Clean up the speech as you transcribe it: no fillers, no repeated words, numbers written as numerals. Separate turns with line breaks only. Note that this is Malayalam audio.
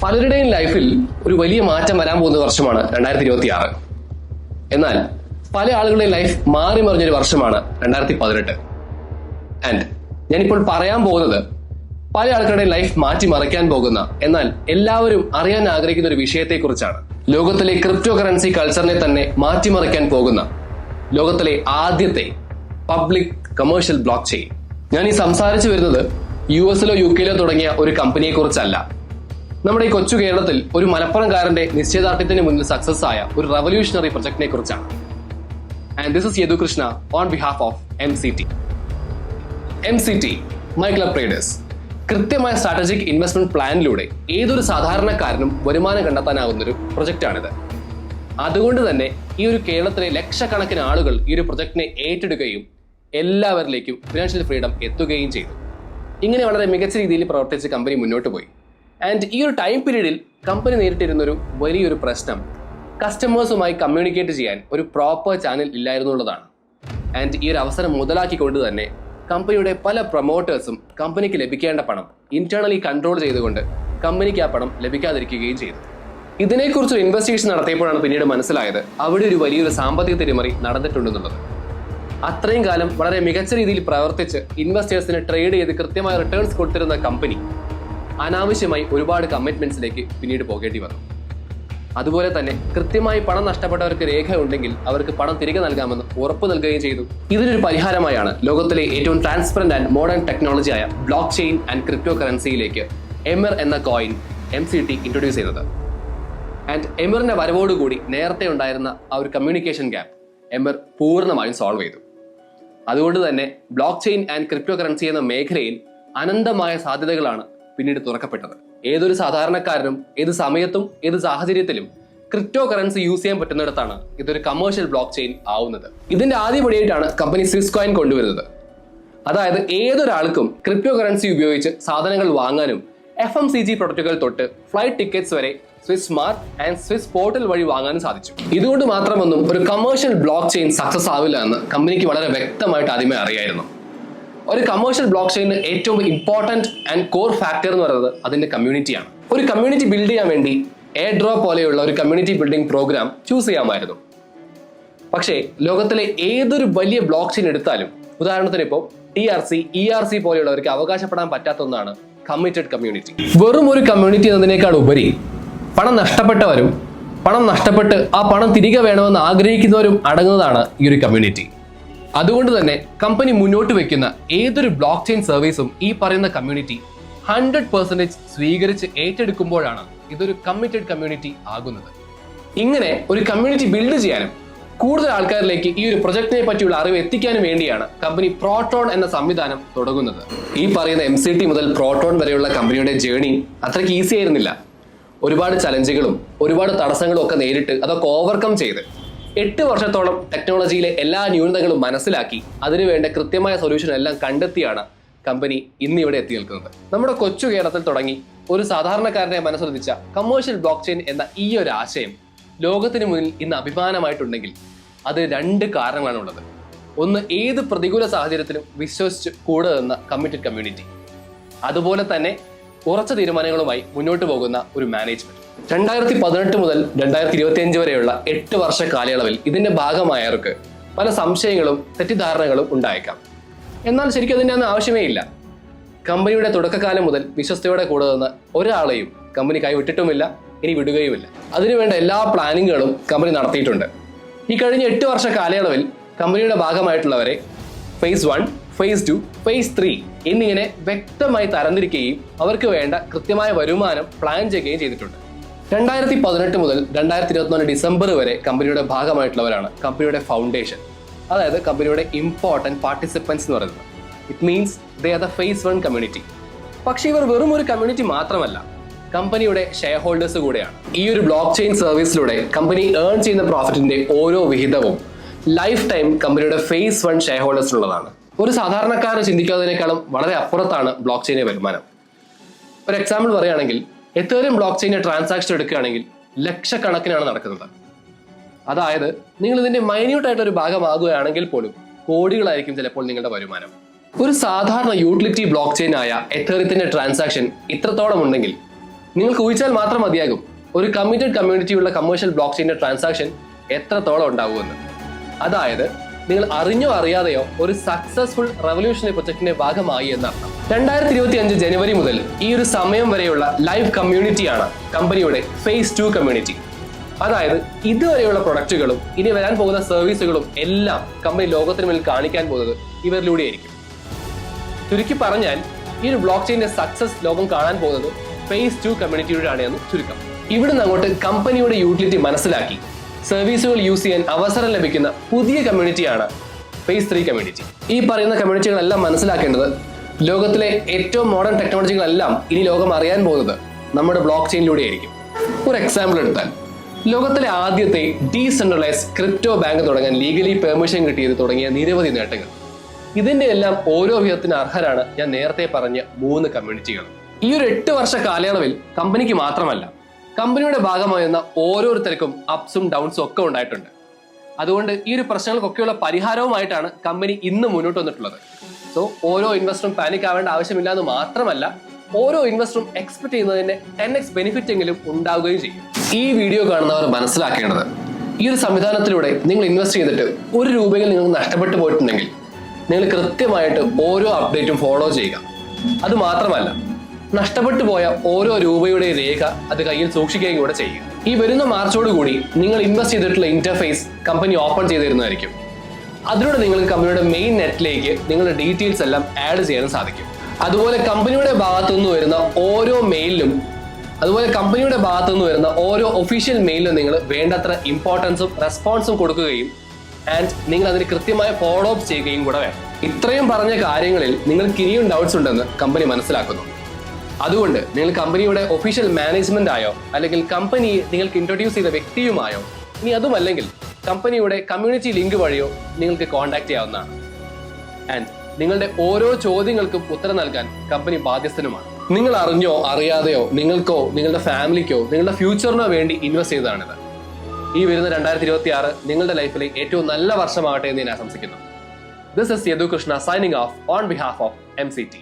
പലരുടെയും ലൈഫിൽ ഒരു വലിയ മാറ്റം വരാൻ പോകുന്ന വർഷമാണ് 2026. എന്നാൽ പല ആളുകളുടെയും ലൈഫ് മാറി മറിഞ്ഞൊരു വർഷമാണ് 2018. ആൻഡ് ഞാനിപ്പോൾ പറയാൻ പോകുന്നത് പല ആൾക്കാരുടെയും ലൈഫ് മാറ്റിമറിക്കാൻ പോകുന്ന, എന്നാൽ എല്ലാവരും അറിയാൻ ആഗ്രഹിക്കുന്ന ഒരു വിഷയത്തെക്കുറിച്ചാണ്. ലോകത്തിലെ ക്രിപ്റ്റോ കറൻസി കൾച്ചറിനെ തന്നെ മാറ്റിമറിക്കാൻ പോകുന്ന ലോകത്തിലെ ആദ്യത്തെ പബ്ലിക് കമേഴ്ഷ്യൽ ബ്ലോക്ക് ചെയിൻ. ഞാൻ ഈ സംസാരിച്ചു വരുന്നത് US UK തുടങ്ങിയ ഒരു കമ്പനിയെ കുറിച്ചല്ല. നമ്മുടെ ഈ കൊച്ചു കേരളത്തിൽ ഒരു മലപ്പുറംകാരന്റെ നിശ്ചയദാർഢ്യത്തിന് മുന്നിൽ സക്സസ് ആയ ഒരു റവല്യൂഷണറി പ്രൊജക്ടിനെ കുറിച്ചാണ്. And this is Yadu Krishna on behalf of MCT my club traders. കൃത്യമായ സ്ട്രാറ്റജിക് ഇൻവെസ്റ്റ്മെന്റ് പ്ലാനിലൂടെ ഏതൊരു സാധാരണക്കാരനും വരുമാനം കണ്ടെത്താനാവുന്ന ഒരു പ്രൊജക്റ്റാണിത്. അതുകൊണ്ട് തന്നെ ഈ ഒരു കേരളത്തിലെ ലക്ഷക്കണക്കിന് ആളുകൾ ഈ ഒരു പ്രൊജക്ടിനെ ഏറ്റെടുക്കുകയും എല്ലാവരിലേക്കും ഫിനാൻഷ്യൽ ഫ്രീഡം എത്തുകയും ചെയ്തു. ഇങ്ങനെ വളരെ മികച്ച രീതിയിൽ പ്രവർത്തിച്ച് കമ്പനി മുന്നോട്ട് പോയി. ആൻഡ് ഈ ഒരു ടൈം പീരീഡിൽ കമ്പനി നേരിട്ടിരുന്നൊരു വലിയൊരു പ്രശ്നം കസ്റ്റമേഴ്സുമായി കമ്മ്യൂണിക്കേറ്റ് ചെയ്യാൻ ഒരു പ്രോപ്പർ ചാനൽ ഇല്ലായിരുന്നുള്ളതാണ്. ആൻഡ് ഈ ഒരു അവസരം മുതലാക്കിക്കൊണ്ട് തന്നെ കമ്പനിയുടെ പല പ്രൊമോട്ടേഴ്സും കമ്പനിക്ക് ലഭിക്കേണ്ട പണം ഇന്റേണലി കൺട്രോൾ ചെയ്തുകൊണ്ട് കമ്പനിക്ക് ആ പണം ലഭിക്കാതിരിക്കുകയും ചെയ്തു. ഇതിനെക്കുറിച്ച് ഇൻവെസ്റ്റിഗേഷൻ നടത്തിയപ്പോഴാണ് പിന്നീട് മനസ്സിലായത് അവിടെ ഒരു വലിയൊരു സാമ്പത്തിക തിരിമറി നടന്നിട്ടുണ്ടെന്നുള്ളത്. അത്രയും കാലം വളരെ മികച്ച രീതിയിൽ പ്രവർത്തിച്ച് ഇൻവെസ്റ്റേഴ്സിന് ട്രേഡ് ചെയ്ത് കൃത്യമായ റിട്ടേൺസ് കൊടുത്തിരുന്ന കമ്പനി അനാവശ്യമായി ഒരുപാട് കമ്മിറ്റ്മെന്റ്സിലേക്ക് പിന്നീട് പോകേണ്ടി വന്നു. അതുപോലെ തന്നെ കൃത്യമായി പണം നഷ്ടപ്പെട്ടവർക്ക് രേഖ ഉണ്ടെങ്കിൽ അവർക്ക് പണം തിരികെ നൽകാമെന്ന് ഉറപ്പ് നൽകുകയും ചെയ്തു. ഇതിനൊരു പരിഹാരമായാണ് ലോകത്തിലെ ഏറ്റവും ട്രാൻസ്പെറന്റ് ആൻഡ് മോഡേൺ ടെക്നോളജിയായ ബ്ലോക്ക് ചെയിൻ ആൻഡ് ക്രിപ്റ്റോ കറൻസിയിലേക്ക് എമിർ എന്ന കോയിൻ MCT ഇൻട്രൊഡ്യൂസ് ചെയ്തത്. ആൻഡ് എമിറിന്റെ വരവോടുകൂടി നേരത്തെ ഉണ്ടായിരുന്ന ആ ഒരു കമ്മ്യൂണിക്കേഷൻ ഗ്യാപ്പ് എമിർ പൂർണ്ണമായും സോൾവ് ചെയ്തു. അതുകൊണ്ട് തന്നെ block chain and crypto currency എന്ന മേഖലയിൽ അനന്തമായ സാധ്യതകളാണ് പിന്നീട് തുറക്കപ്പെട്ടത്. ഏതൊരു സാധാരണക്കാരനും ഏത് സമയത്തും ഏത് സാഹചര്യത്തിലും ക്രിപ്റ്റോ കറൻസി യൂസ് ചെയ്യാൻ പറ്റുന്നിടത്താണ് ഇതൊരു കമേഴ്ഷ്യൽ ബ്ലോക്ക് ചെയിൻ ആവുന്നത്. ഇതിന്റെ ആദ്യപടിയായിട്ടാണ് കമ്പനി സ്വിസ് കോയിൻ കൊണ്ടുവരുന്നത്. അതായത് ഏതൊരാൾക്കും ക്രിപ്റ്റോ കറൻസി ഉപയോഗിച്ച് സാധനങ്ങൾ വാങ്ങാനും FMCG പ്രൊഡക്റ്റുകൾ തൊട്ട് ഫ്ലൈറ്റ് ടിക്കറ്റ്സ് വരെ Swiss smart and Swiss portal വഴി വാങ്ങാനും സാധിച്ചു. ഇതുകൊണ്ട് മാത്രമൊന്നും ഒരു കമേഴ്ഷ്യൽ ബ്ലോക്ക് ചെയിൻ സക്സസ് ആവില്ല എന്ന് കമ്പനിക്ക് വളരെ വ്യക്തമായിട്ട് ആദ്യമേ അറിയായിരുന്നു. ഒരു കമേഴ്ഷ്യൽ ബ്ലോക്ക് ചെയിന് ഏറ്റവും ഇമ്പോർട്ടന്റ് ആൻഡ് കോർ ഫാക്ടർ എന്ന് പറയുന്നത് അതിന്റെ കമ്മ്യൂണിറ്റിയാണ്. ഒരു കമ്മ്യൂണിറ്റി ബിൽഡ് ചെയ്യാൻ വേണ്ടി എയർ ഡ്രോപ്പ് പോലെയുള്ള ഒരു കമ്മ്യൂണിറ്റി ബിൽഡിംഗ് പ്രോഗ്രാം ചൂസ് ചെയ്യാമായിരുന്നു. പക്ഷേ ലോകത്തിലെ ഏതൊരു വലിയ ബ്ലോക്ക് ചെയിൻ എടുത്താലും, ഉദാഹരണത്തിന് ഇപ്പോൾ TRC, ERC പോലെയുള്ളവർക്ക് അവകാശപ്പെടാൻ പറ്റാത്ത ഒന്നാണ് കമ്മിറ്റഡ് കമ്മ്യൂണിറ്റി. വെറും ഒരു കമ്മ്യൂണിറ്റി എന്നതിനേക്കാൾ ഉപരി പണം നഷ്ടപ്പെട്ടവരും പണം നഷ്ടപ്പെട്ട് ആ പണം തിരികെ വേണമെന്ന് ആഗ്രഹിക്കുന്നവരും അടങ്ങുന്നതാണ് ഈ ഒരു കമ്മ്യൂണിറ്റി. അതുകൊണ്ട് തന്നെ കമ്പനി മുന്നോട്ട് വെക്കുന്ന ഏതൊരു ബ്ലോക്ക് ചെയിൻ സർവീസും ഈ പറയുന്ന കമ്മ്യൂണിറ്റി 100% സ്വീകരിച്ച് ഏറ്റെടുക്കുമ്പോഴാണ് ഇതൊരു കമ്മിറ്റഡ് കമ്മ്യൂണിറ്റി ആകുന്നത്. ഇങ്ങനെ ഒരു കമ്മ്യൂണിറ്റി ബിൽഡ് ചെയ്യാനും കൂടുതൽ ആൾക്കാരിലേക്ക് ഈ ഒരു പ്രൊജക്ടിനെ പറ്റിയുള്ള അറിവ് എത്തിക്കാനും വേണ്ടിയാണ് കമ്പനി പ്രോട്ടോൺ എന്ന സംവിധാനം തുടങ്ങുന്നത്. ഈ പറയുന്ന MCT മുതൽ പ്രോട്ടോൺ വരെയുള്ള കമ്പനിയുടെ ജേണി അത്രയ്ക്ക് ഈസി ആയിരുന്നില്ല. ഒരുപാട് ചലഞ്ചുകളും ഒരുപാട് തടസ്സങ്ങളും ഒക്കെ നേരിട്ട് അതൊക്കെ ഓവർകം ചെയ്ത് 8 വർഷത്തോളം ടെക്നോളജിയിലെ എല്ലാ ന്യൂനതകളും മനസ്സിലാക്കി അതിനുവേണ്ട കൃത്യമായ സൊല്യൂഷൻ എല്ലാം കണ്ടെത്തിയാണ് കമ്പനി ഇന്നിവിടെ എത്തി നിൽക്കുന്നത്. നമ്മുടെ കൊച്ചു കേരളത്തിൽ തുടങ്ങി ഒരു സാധാരണക്കാരനെ മനസ്സൊരുതിച്ച കമേഴ്ഷ്യൽ ബ്ലോക്ക് ചെയിൻ എന്ന ഈ ഒരു ആശയം ലോകത്തിന് മുന്നിൽ ഇന്ന് അഭിമാനമായിട്ടുണ്ടെങ്കിൽ അത് 2 കാരണങ്ങളാണുള്ളത്. ഒന്ന്, ഏത് പ്രതികൂല സാഹചര്യത്തിലും വിശ്വസിച്ച് കൂടെ നിന്ന കമ്മിറ്റഡ് കമ്മ്യൂണിറ്റി. അതുപോലെ തന്നെ ഉറച്ച തീരുമാനങ്ങളുമായി മുന്നോട്ട് പോകുന്ന ഒരു മാനേജ്മെന്റ്. 2018 മുതൽ 2025 വരെയുള്ള 8 വർഷ കാലയളവിൽ ഇതിന്റെ ഭാഗമായവർക്ക് പല സംശയങ്ങളും തെറ്റിദ്ധാരണകളും ഉണ്ടായേക്കാം. എന്നാൽ ശരിക്കും അതിൻ്റെ ഒന്നും ആവശ്യമേ ഇല്ല. കമ്പനിയുടെ തുടക്കകാലം മുതൽ വിശ്വസ്തയോടെ കൂടെ നിന്ന് ഒരാളെയും കമ്പനി കൈവിട്ടിട്ടുമില്ല, ഇനി വിടുകയുമില്ല. അതിനുവേണ്ട എല്ലാ പ്ലാനിങ്ങുകളും കമ്പനി നടത്തിയിട്ടുണ്ട്. ഈ കഴിഞ്ഞ 8 വർഷ കാലയളവിൽ കമ്പനിയുടെ ഭാഗമായിട്ടുള്ളവരെ ഫേസ് 1, ഫേസ് 2, ഫേസ് 3 എന്നിങ്ങനെ വ്യക്തമായി തരംതിരിക്കുകയും അവർക്ക് വേണ്ട കൃത്യമായ വരുമാനം പ്ലാൻ ചെയ്യുകയും ചെയ്തിട്ടുണ്ട്. 2018 മുതൽ 2024 ഡിസംബർ വരെ കമ്പനിയുടെ ഭാഗമായിട്ടുള്ളവരാണ് കമ്പനിയുടെ ഫൗണ്ടേഷൻ, അതായത് കമ്പനിയുടെ ഇമ്പോർട്ടന്റ് പാർട്ടിസിപ്പൻസ് എന്ന് പറയുന്നത്. It means they are the phase 1 community. പക്ഷേ ഇവർ വെറും ഒരു കമ്മ്യൂണിറ്റി മാത്രമല്ല, കമ്പനിയുടെ ഷെയർ ഹോൾഡേഴ്സ് കൂടെയാണ്. ഈ ഒരു ബ്ലോക്ക് ചെയിൻ സർവീസിലൂടെ കമ്പനി ഏൺ ചെയ്യുന്ന പ്രോഫിറ്റിന്റെ ഓരോ വിഹിതവും ലൈഫ് ടൈം കമ്പനിയുടെ ഫേസ് 1 ഷെയർ ഹോൾഡേഴ്സിനുള്ളതാണ്. ഒരു സാധാരണക്കാരൻ ചിന്തിക്കുന്നതിനേക്കാളും വളരെ അപ്പുറത്താണ് ബ്ലോക്ക് ചെയിന്റെ വരുമാനം. ഒരു എക്സാമ്പിൾ പറയുകയാണെങ്കിൽ, എത്തേറിയം ബ്ലോക്ക് ചെയിന്റെ ട്രാൻസാക്ഷൻ എടുക്കുകയാണെങ്കിൽ ലക്ഷക്കണക്കിനാണ് നടക്കുന്നത്. അതായത് നിങ്ങൾ ഇതിന്റെ മൈന്യൂട്ട് ആയിട്ട് ഒരു ഭാഗമാകുകയാണെങ്കിൽ പോലും കോടികളായിരിക്കും ചിലപ്പോൾ നിങ്ങളുടെ വരുമാനം. ഒരു സാധാരണ യൂട്ടിലിറ്റി ബ്ലോക്ക് ചെയിൻ ആയ എത്തേറിയത്തിന്റെ ട്രാൻസാക്ഷൻ ഇത്രത്തോളം ഉണ്ടെങ്കിൽ നിങ്ങൾക്ക് ഊഹിച്ചാൽ മാത്രം മതിയാകും ഒരു കമ്മിറ്റഡ് കമ്മ്യൂണിറ്റിയുള്ള കമേഴ്ഷ്യൽ ബ്ലോക്ക് ചെയിൻ്റെ ട്രാൻസാക്ഷൻ എത്രത്തോളം ഉണ്ടാവുമെന്ന്. അതായത് നിങ്ങൾ അറിഞ്ഞോ അറിയാതെയോ ഒരു സക്സസ്ഫുൾ റവല്യൂഷണറി പ്രൊജക്ടിന്റെ ഭാഗമായി എന്നർത്ഥം. 2025 ജനുവരി മുതൽ ഈ ഒരു സമയം വരെയുള്ള ലൈവ് കമ്മ്യൂണിറ്റിയാണ് കമ്പനിയുടെ ഫേസ് 2 കമ്മ്യൂണിറ്റി. അതായത് ഇതുവരെയുള്ള പ്രൊഡക്റ്റുകളും ഇനി വരാൻ പോകുന്ന സർവീസുകളും എല്ലാം കമ്പനി ലോകത്തിന് മുന്നിൽ കാണിക്കാൻ പോകുന്നത് ഇവരിലൂടെയായിരിക്കും. ചുരുക്കി പറഞ്ഞാൽ ഈ ഒരു ബ്ലോക്ക് ചെയിന്റെ സക്സസ് ലോകം കാണാൻ പോകുന്നത് ഫേസ് 2 കമ്മ്യൂണിറ്റിയിലൂടെയാണ് എന്ന് ചുരുക്കം. ഇവിടുന്ന് അങ്ങോട്ട് കമ്പനിയുടെ യൂട്ടിലിറ്റി മനസ്സിലാക്കി സർവീസുകൾ യൂസ് ചെയ്യാൻ അവസരം ലഭിക്കുന്ന പുതിയ കമ്മ്യൂണിറ്റിയാണ് ഫേസ് 3 കമ്മ്യൂണിറ്റി. ഈ പറയുന്ന കമ്മ്യൂണിറ്റികളെല്ലാം മനസ്സിലാക്കേണ്ടത് ലോകത്തിലെ ഏറ്റവും മോഡേൺ ടെക്നോളജികളെല്ലാം ഇനി ലോകം അറിയാൻ പോകുന്നത് നമ്മുടെ ബ്ലോക്ക് ചെയിനിലൂടെ ആയിരിക്കും. ഒരു എക്സാമ്പിൾ എടുത്താൽ ലോകത്തിലെ ആദ്യത്തെ ഡീസെൻട്രലൈസ്ഡ് ക്രിപ്റ്റോ ബാങ്ക് തുടങ്ങാൻ ലീഗലി പെർമിഷൻ കിട്ടിയത് തുടങ്ങിയ നിരവധി നേട്ടങ്ങൾ. ഇതിന്റെ എല്ലാം ഓരോ വിധത്തിന് അർഹരാണ് ഞാൻ നേരത്തെ പറഞ്ഞ 3 കമ്മ്യൂണിറ്റികൾ. ഈ ഒരു 8 വർഷ കാലയളവിൽ കമ്പനിക്ക് മാത്രമല്ല കമ്പനിയുടെ ഭാഗമായിരുന്ന ഓരോരുത്തർക്കും അപ്സും ഡൗൺസും ഒക്കെ ഉണ്ടായിട്ടുണ്ട്. അതുകൊണ്ട് ഈ ഒരു പ്രശ്നങ്ങൾക്കൊക്കെയുള്ള പരിഹാരവുമായിട്ടാണ് കമ്പനി ഇന്ന് മുന്നോട്ട് വന്നിട്ടുള്ളത്. സോ ഓരോ ഇൻവെസ്റ്ററും പാനിക് ആവേണ്ട ആവശ്യമില്ല എന്ന് മാത്രമല്ല ഓരോ ഇൻവെസ്റ്ററും എക്സ്പെക്ട് ചെയ്യുന്നതിന്റെ 10x ബെനിഫിറ്റ് എങ്കിലും ഉണ്ടാവുകയും ചെയ്യും. ഈ വീഡിയോ കാണുന്നവർ മനസ്സിലാക്കേണ്ടത് ഈ ഒരു സംവിധാനത്തിലൂടെ നിങ്ങൾ ഇൻവെസ്റ്റ് ചെയ്തിട്ട് 1 രൂപയിൽ നിങ്ങൾക്ക് നഷ്ടപ്പെട്ടു പോയിട്ടുണ്ടെങ്കിൽ നിങ്ങൾ കൃത്യമായിട്ട് ഓരോ അപ്ഡേറ്റും ഫോളോ ചെയ്യുക. അത് മാത്രമല്ല നഷ്ടപ്പെട്ടു പോയ ഓരോ രൂപയുടെ രേഖ അത് കയ്യിൽ സൂക്ഷിക്കുകയും കൂടെ ചെയ്യുക. ഈ വരുന്ന മാർച്ചോടുകൂടി നിങ്ങൾ ഇൻവെസ്റ്റ് ചെയ്തിട്ടുള്ള ഇന്റർഫേസ് കമ്പനി ഓപ്പൺ ചെയ്ത് തരുന്നതായിരിക്കും. അതിലൂടെ നിങ്ങൾക്ക് കമ്പനിയുടെ മെയിൻ നെറ്റിലേക്ക് നിങ്ങളുടെ ഡീറ്റെയിൽസ് എല്ലാം ആഡ് ചെയ്യാനും സാധിക്കും. അതുപോലെ കമ്പനിയുടെ ഭാഗത്തുനിന്ന് വരുന്ന ഓരോ മെയിലിലും കമ്പനിയുടെ ഭാഗത്തുനിന്ന് വരുന്ന ഓരോ ഒഫീഷ്യൽ മെയിലിലും നിങ്ങൾ വേണ്ടത്ര ഇമ്പോർട്ടൻസും റെസ്പോൺസും കൊടുക്കുകയും ആൻഡ് നിങ്ങൾ അതിന് കൃത്യമായ ഫോളോ അപ്പ് ചെയ്യുകയും കൂടെ വേണം. ഇത്രയും പറഞ്ഞ കാര്യങ്ങളിൽ നിങ്ങൾക്ക് ഇനിയും ഡൗട്ട്സ് ഉണ്ടെന്ന് കമ്പനി മനസ്സിലാക്കുന്നു. അതുകൊണ്ട് നിങ്ങൾ കമ്പനിയുടെ ഒഫീഷ്യൽ മാനേജ്മെന്റ് ആയോ അല്ലെങ്കിൽ കമ്പനി നിങ്ങൾക്ക് ഇൻട്രൊഡ്യൂസ് ചെയ്ത വ്യക്തിയുമായോ ഇനി അതുമല്ലെങ്കിൽ കമ്പനിയുടെ കമ്മ്യൂണിറ്റി ലിങ്ക് വഴിയോ നിങ്ങൾക്ക് കോൺടാക്ട് ചെയ്യാവുന്നതാണ്. ആൻഡ് നിങ്ങളുടെ ഓരോ ചോദ്യങ്ങൾക്കും ഉത്തരം നൽകാൻ കമ്പനി ബാധ്യസ്ഥനുമാണ്. നിങ്ങൾ അറിഞ്ഞോ അറിയാതെയോ നിങ്ങൾക്കോ നിങ്ങളുടെ ഫാമിലിക്കോ നിങ്ങളുടെ ഫ്യൂച്ചറിനോ വേണ്ടി ഇൻവെസ്റ്റ് ചെയ്തതാണിത്. ഈ വരുന്ന 2026 നിങ്ങളുടെ ലൈഫിലെ ഏറ്റവും നല്ല വർഷമാകട്ടെ എന്ന് ഞാൻ ആശംസിക്കുന്നു. This is Yadu Krishna signing off on behalf of MCT.